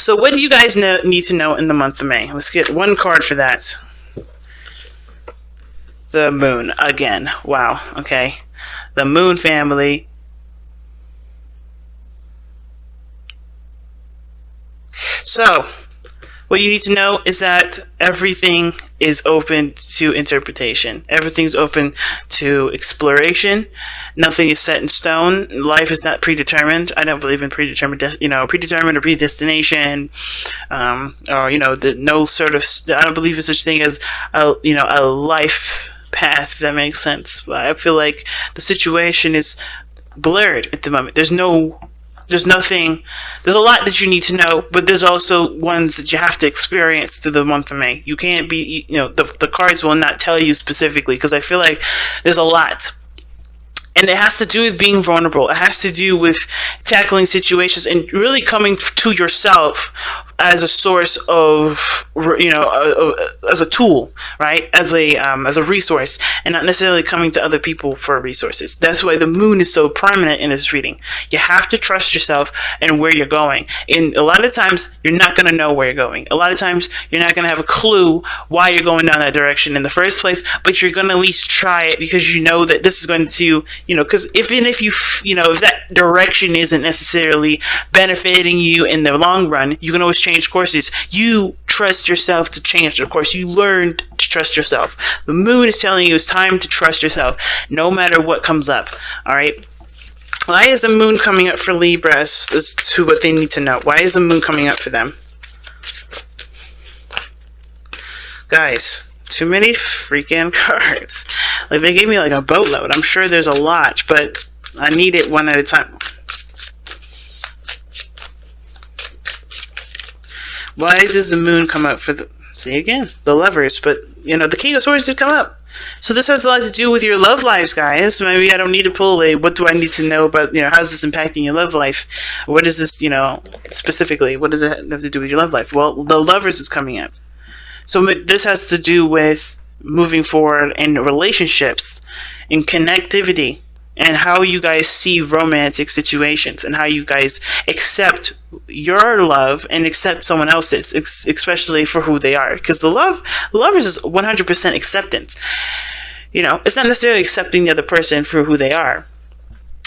So what do you guys need to know in the month of May? Let's get one card for that. The moon again. Wow. Okay. The moon family. So, what you need to know is that everything is open to interpretation. Everything's open to exploration. Nothing is set in stone. Life is not predetermined. I don't believe in predetermined or predestination, or no sort of. I don't believe in such thing as a life path. If that makes sense. I feel like the situation is blurred at the moment. There's nothing. There's a lot that you need to know, but there's also ones that you have to experience through the month of May. You can't be, the cards will not tell you specifically, because I feel like there's a lot. And it has to do with being vulnerable. It has to do with tackling situations and really coming to yourself as a source of, as a tool, right? As a resource, and not necessarily coming to other people for resources. That's why the moon is so prominent in this reading. You have to trust yourself and where you're going. And a lot of times, you're not going to know where you're going. A lot of times, you're not going to have a clue why you're going down that direction in the first place, but you're going to at least try it, because you know that this is going to, because if that direction isn't necessarily benefiting you in the long run, you can always change courses. You trust yourself to change the course. You learn to trust yourself. The moon is telling you it's time to trust yourself, no matter what comes up. All right. Why is the moon coming up for Libra as to what they need to know? Why is the moon coming up for them? Guys, too many freaking cards. Like, they gave me like a boatload. I'm sure there's a lot, but I need it one at a time. Why does the moon come up for the... See, again, the Lovers, but, the King of Swords did come up. So this has a lot to do with your love lives, guys. Maybe I don't need to pull what do I need to know about, how's this impacting your love life? What is this, specifically? What does it have to do with your love life? Well, the Lovers is coming up. So this has to do with moving forward in relationships, in connectivity, and how you guys see romantic situations, and how you guys accept your love and accept someone else's, especially for who they are. Because the Lovers is 100% acceptance. It's not necessarily accepting the other person for who they are.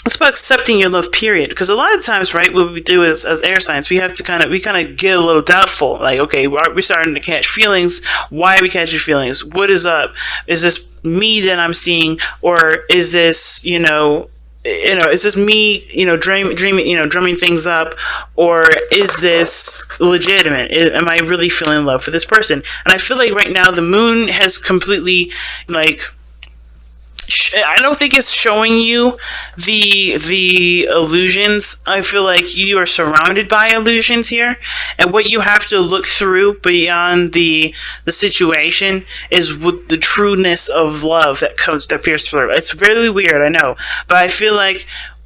It's about accepting your love, period. Because a lot of times, right, what we do as air signs, we have to kind of get a little doubtful. Like, okay, we're starting to catch feelings. Why are we catching feelings? What is up? Is this me that I'm seeing, or is this, is this me, drumming things up, or is this legitimate? Am I really feeling love for this person? And I feel like right now the moon has completely, I don't think it's showing you the illusions. I feel like you are surrounded by illusions here, and what you have to look through beyond the situation is with the trueness of love that appears through. It's really weird, I know, but I feel like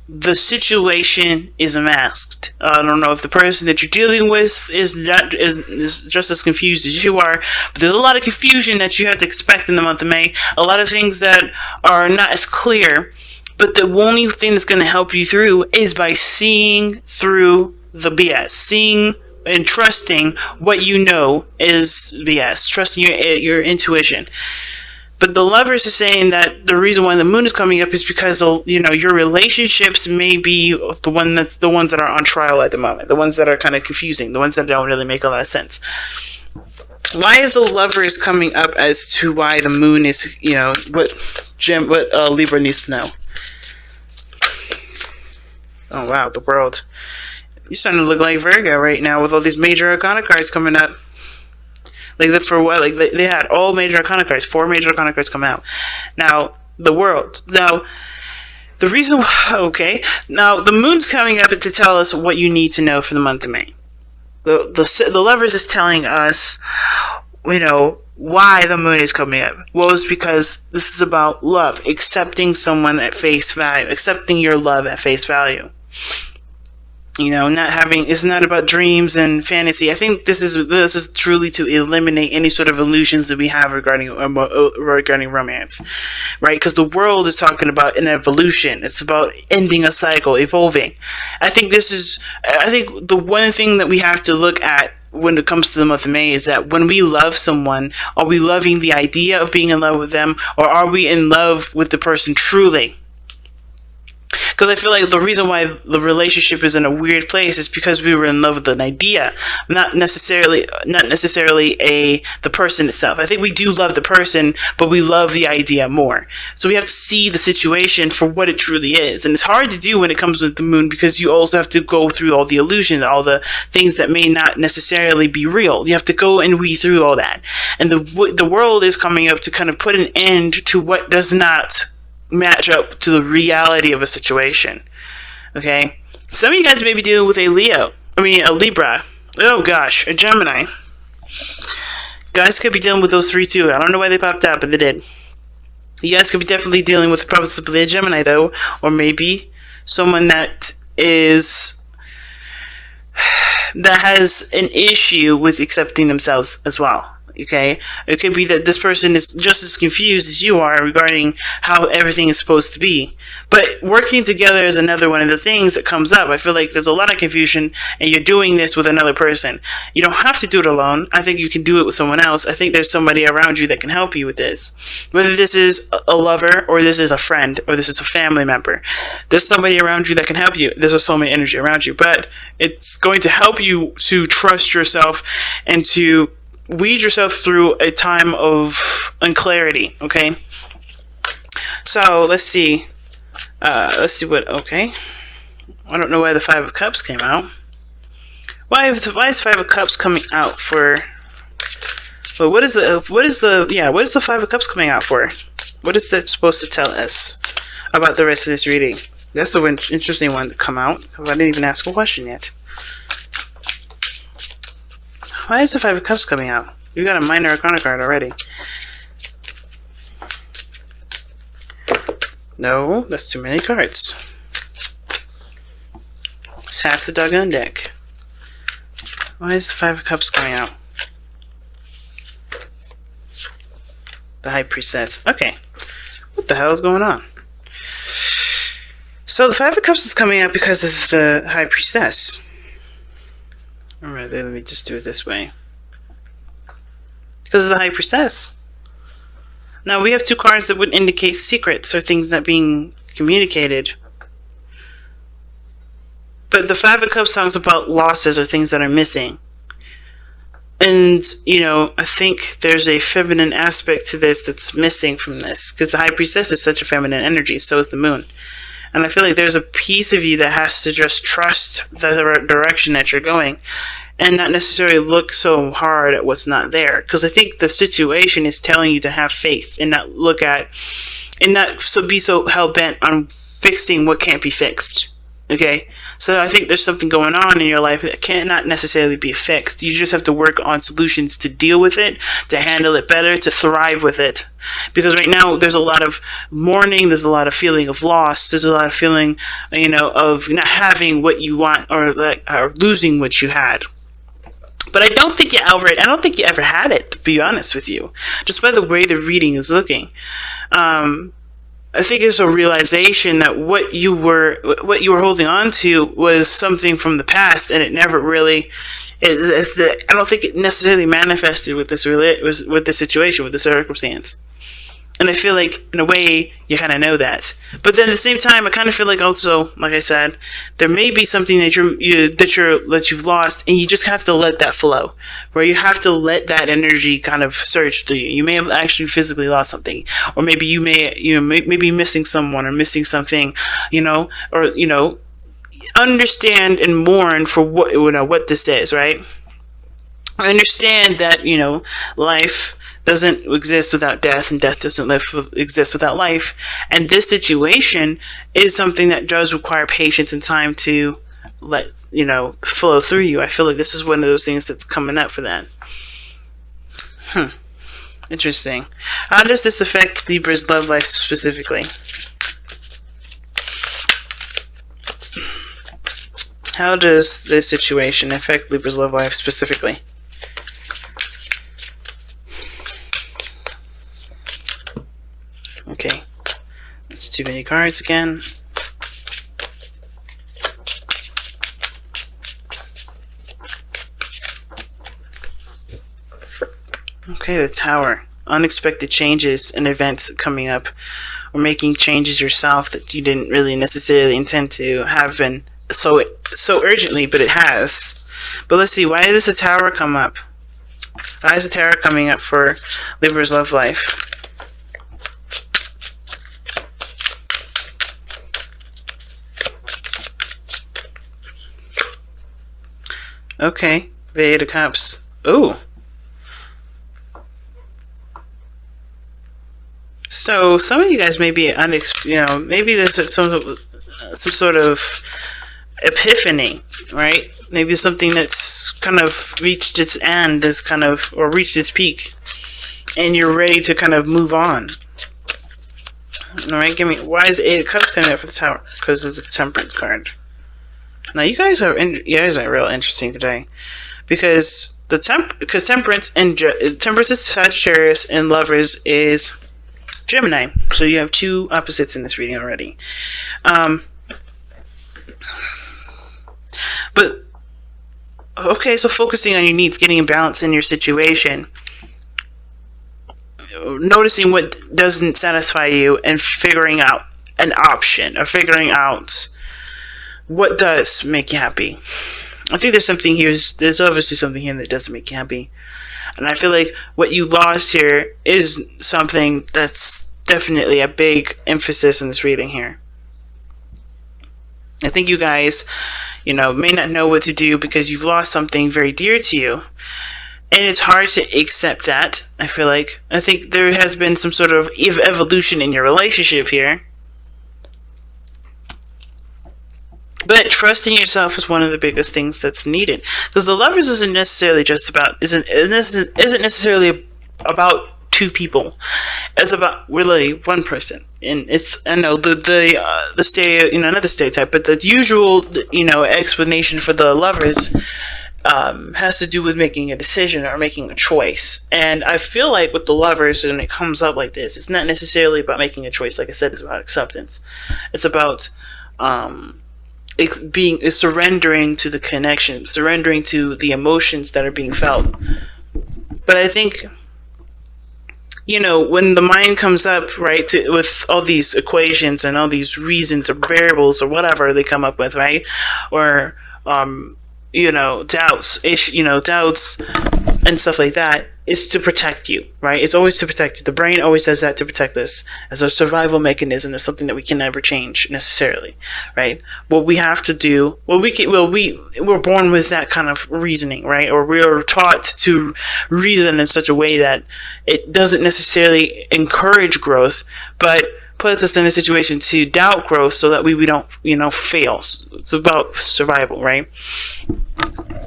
the situation is masked. I don't know if the person that you're dealing with is just as confused as you are, but there's a lot of confusion that you have to expect in the month of May. A lot of things that are not as clear, but the only thing that's going to help you through is by seeing through the BS, seeing and trusting what you know is BS, trusting your intuition. But the Lovers are saying that the reason why the moon is coming up is because your relationships may be the ones that are on trial at the moment, the ones that are kind of confusing, the ones that don't really make a lot of sense. Why is the Lovers coming up as to why the moon is what Libra needs to know? Oh wow, the World. You're starting to look like Virgo right now with all these major arcana cards coming up. For what? They had all major arcana cards, 4 major arcana cards come out. Now, the World. Now, the reason... Okay. Now, the moon's coming up to tell us what you need to know for the month of May. The Lovers is telling us, why the moon is coming up. Well, it's because this is about love. Accepting someone at face value. Accepting your love at face value. Not having, it's not about dreams and fantasy. I think this is truly to eliminate any sort of illusions that we have regarding romance, right? Because the world is talking about an evolution. It's about ending a cycle, evolving. I think the one thing that we have to look at when it comes to the month of May is that when we love someone, are we loving the idea of being in love with them, or are we in love with the person truly? Because I feel like the reason why the relationship is in a weird place is because we were in love with an idea, not necessarily the person itself. I think we do love the person, but we love the idea more. So we have to see the situation for what it truly is, and it's hard to do when it comes with the moon, because you also have to go through all the illusions, all the things that may not necessarily be real. You have to go and weed through all that, and the world is coming up to kind of put an end to what does not match up to the reality of a situation. Okay, some of you guys may be dealing with a Libra. Oh gosh, a Gemini. Guys could be dealing with those three too. I don't know why they popped out, but they did. You guys could be definitely dealing with possibly a Gemini though, or maybe someone that has an issue with accepting themselves as well. Okay, it could be that this person is just as confused as you are regarding how everything is supposed to be. But working together is another one of the things that comes up. I feel like there's a lot of confusion, and you're doing this with another person. You don't have to do it alone. I think you can do it with someone else. I think there's somebody around you that can help you with this. Whether this is a lover, or this is a friend, or this is a family member, there's somebody around you that can help you. There's a soulmate energy around you, but it's going to help you to trust yourself and to weed yourself through a time of unclarity. Okay, so let's see okay, I don't know why the Five of Cups came out. Why is the Five of Cups coming out for? Well, what is the Five of Cups coming out for? What is that supposed to tell us about the rest of this reading? That's an interesting one to come out, because I didn't even ask a question yet. Why is the Five of Cups coming out? You got a minor arcana card already. No, that's too many cards. It's half the doggone deck. Why is the Five of Cups coming out? The High Priestess. Okay. What the hell is going on? So the Five of Cups is coming out because of the High Priestess. Or rather, let me just do it this way. Because of the High Priestess. Now, we have two cards that would indicate secrets or things not being communicated. But the Five of Cups talks about losses or things that are missing. And, I think there's a feminine aspect to this that's missing from this. Because the High Priestess is such a feminine energy, so is the moon. And I feel like there's a piece of you that has to just trust the direction that you're going, and not necessarily look so hard at what's not there. Because I think the situation is telling you to have faith and not be so hell-bent on fixing what can't be fixed. Okay? So I think there's something going on in your life that cannot necessarily be fixed. You just have to work on solutions to deal with it, to handle it better, to thrive with it. Because right now there's a lot of mourning, there's a lot of feeling of loss, there's a lot of feeling, of not having what you want, or losing what you had. But I don't think you ever had it, to be honest with you. Just by the way the reading is looking. I think it's a realization that what you were holding on to was something from the past, and it never really I don't think it necessarily manifested with this situation, with the circumstance. And I feel like, in a way, you kind of know that. But then at the same time, I kind of feel like also, like I said, there may be something that you've lost, and you just have to let that flow. Where you have to let that energy kind of surge through you. You may have actually physically lost something, or maybe you may be missing someone or missing something, understand and mourn for what this is, right? I understand that life doesn't exist without death, and death doesn't exist without life. And this situation is something that does require patience and time to let flow through you. I feel like this is one of those things that's coming up for that. Interesting. How does this affect Libra's love life specifically? How does this situation affect Libra's love life specifically? Okay, that's too many cards again. Okay, the Tower. Unexpected changes and events coming up, or making changes yourself that you didn't really necessarily intend to happen so urgently, but it has. But let's see, why does the Tower come up? Why is the Tower coming up for Libra's love life? Okay, the Eight of Cups. Ooh. So some of you guys may be maybe there's some sort of epiphany, right? Maybe something that's kind of reached its end, or reached its peak, and you're ready to kind of move on. All right, why is the Eight of Cups coming up for the Tower? Because of the Temperance card. Now you guys are real interesting today, because Temperance is Sagittarius and Lovers is Gemini. So you have two opposites in this reading already. But okay, so focusing on your needs, getting a balance in your situation, noticing what doesn't satisfy you, and figuring out an option, or figuring out what does make you happy. I think there's obviously something here that doesn't make you happy. And I feel like what you lost here is something that's definitely a big emphasis in this reading here. I think you guys, may not know what to do because you've lost something very dear to you. And it's hard to accept that, I feel like. I think there has been some sort of evolution in your relationship here. But trusting yourself is one of the biggest things that's needed, because the Lovers isn't necessarily two people. It's about really one person, and it's not the stereotype, but the usual explanation for the Lovers has to do with making a decision or making a choice. And I feel like with the Lovers, when it comes up like this, it's not necessarily about making a choice. Like I said, it's about acceptance. It's about it's surrendering to the connection, surrendering to the emotions that are being felt. But I think, when the mind comes up, right, with all these equations and all these reasons or variables or whatever they come up with, right, or doubts and stuff like that, is to protect you, right? It's always to protect you. The brain always does that to protect us as a survival mechanism. It's something that we can never change necessarily, right? What we have to do, we're born with that kind of reasoning, right? Or we're taught to reason in such a way that it doesn't necessarily encourage growth, but puts us in a situation to doubt growth so that we don't, fail. It's about survival, right?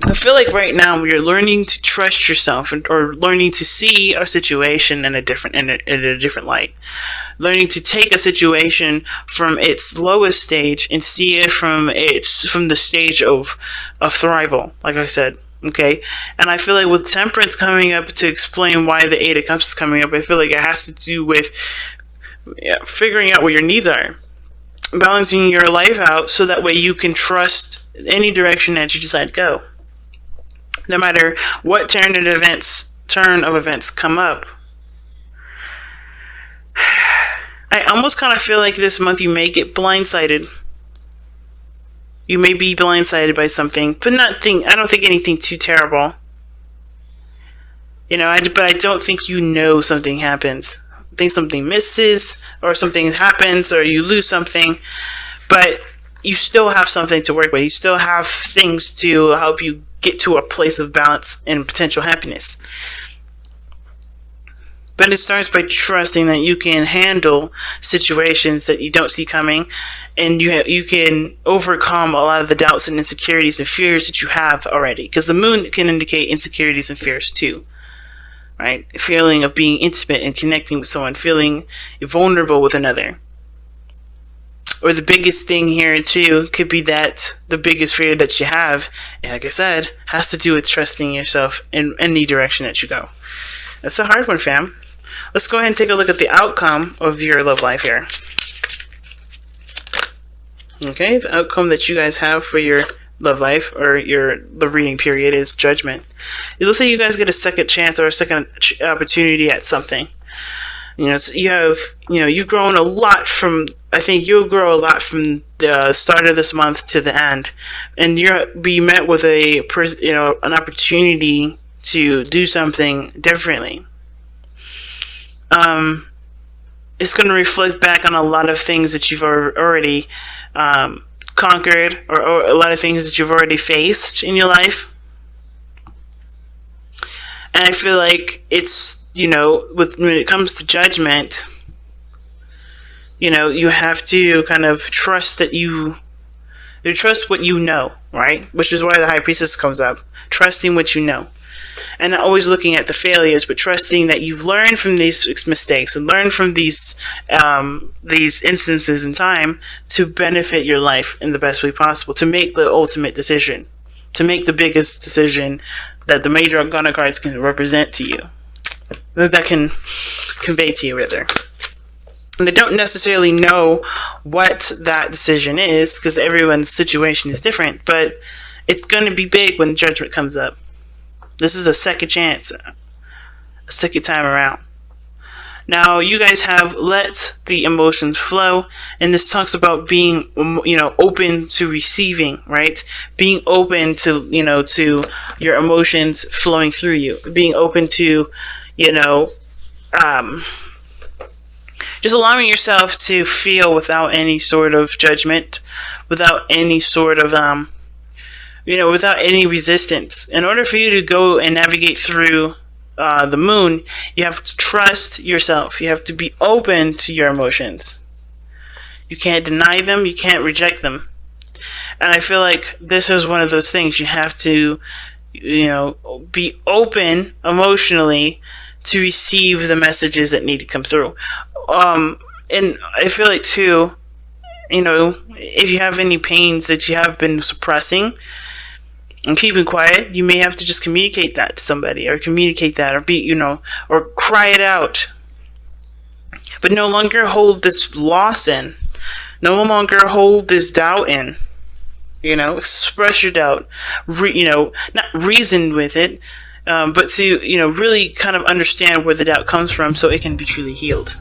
I feel like right now we are learning to trust yourself, or learning to see a situation in a different light. Learning to take a situation from its lowest stage and see it from the stage of thrival, like I said. Okay, and I feel like with Temperance coming up to explain why the Eight of Cups is coming up, I feel like it has to do with figuring out what your needs are, balancing your life out so that way you can trust any direction that you decide to go. No matter what turn of events come up. I almost kind of feel like this month you may get blindsided. You may be blindsided by something, but I don't think anything too terrible. But I don't think something happens. I think something misses, or something happens, or you lose something, but you still have something to work with. You still have things to help you get to a place of balance and potential happiness. But it starts by trusting that you can handle situations that you don't see coming, and you can overcome a lot of the doubts and insecurities and fears that you have already. Because the moon can indicate insecurities and fears too. Right? A feeling of being intimate and connecting with someone, feeling vulnerable with another. or the biggest thing here too could be that the biggest fear that you have, and like I said, has to do with trusting yourself in any direction that you go. That's a hard one, fam. Let's go ahead and take a look at the outcome of your love life here. Okay, the outcome that you guys have for your love life or the reading period is Judgment. Let's say you guys get a second chance or a second opportunity at something. You've grown a lot from, I think you'll grow a lot from the start of this month to the end, and you'll be met with an opportunity to do something differently. It's going to reflect back on a lot of things that you've already conquered, or a lot of things that you've already faced in your life. And I feel like it's, when it comes to Judgment, you have to kind of trust that you trust what you know, right? Which is why the High Priestess comes up. Trusting what you know. And not always looking at the failures, but trusting that you've learned from these mistakes and learned from these instances in time to benefit your life in the best way possible, to make the ultimate decision, to make the biggest decision that the major arcana cards can represent to you, that can convey to you, rather. And I don't necessarily know what that decision is, because everyone's situation is different, but it's going to be big when Judgment comes up. This is a second chance, a second time around. Now, you guys have let the emotions flow, and this talks about being, open to receiving, right? Being open to, to your emotions flowing through you. Being open to, just allowing yourself to feel without any sort of judgment, without any sort of, without any resistance. In order for you to go and navigate through the moon, you have to trust yourself. You have to be open to your emotions. You can't deny them. You can't reject them. And I feel like this is one of those things. You have to, be open emotionally to receive the messages that need to come through. And I feel like too, if you have any pains that you have been suppressing and keeping quiet, you may have to just communicate that to somebody, or communicate that, or or cry it out. But no longer hold this loss in. No longer hold this doubt in. Express your doubt. Not reason with it, but to, really kind of understand where the doubt comes from so it can be truly healed.